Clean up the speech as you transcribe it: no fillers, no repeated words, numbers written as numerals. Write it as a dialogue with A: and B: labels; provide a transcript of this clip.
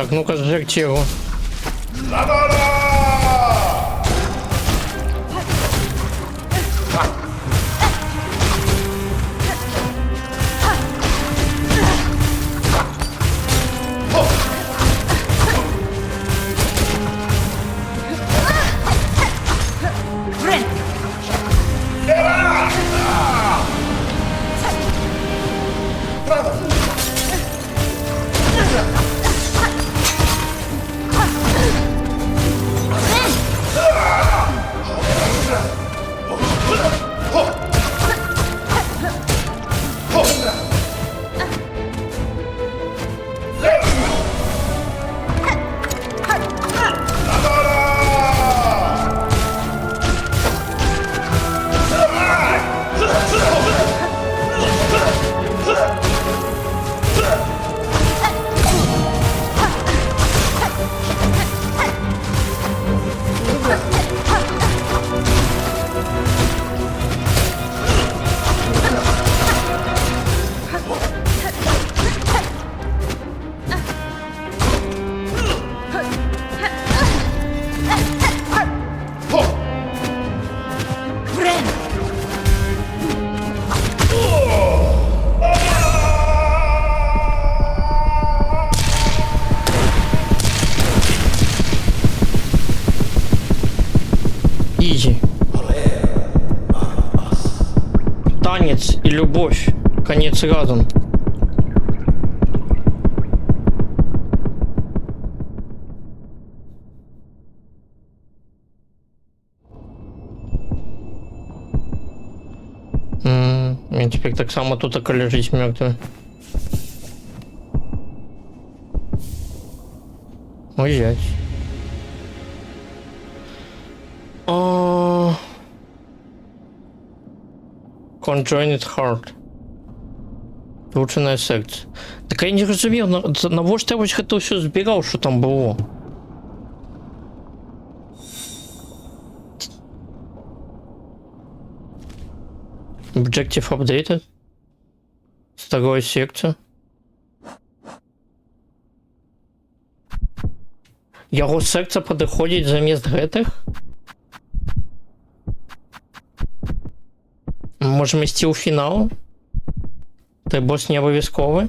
A: Так, ну-ка, сжечь его. Изи. Танец и любовь. Конец разом. Він тепер так само тут лежить мертвий. Уезжать. Conjoined Heart. Влучене серце. Так я не розумів, навошта я ось хто все збирав, що там було. Objective updated. Второе серце. Його серце підходить замість гэтых? Можемо йти у фінал? Той босс не обов'язковий?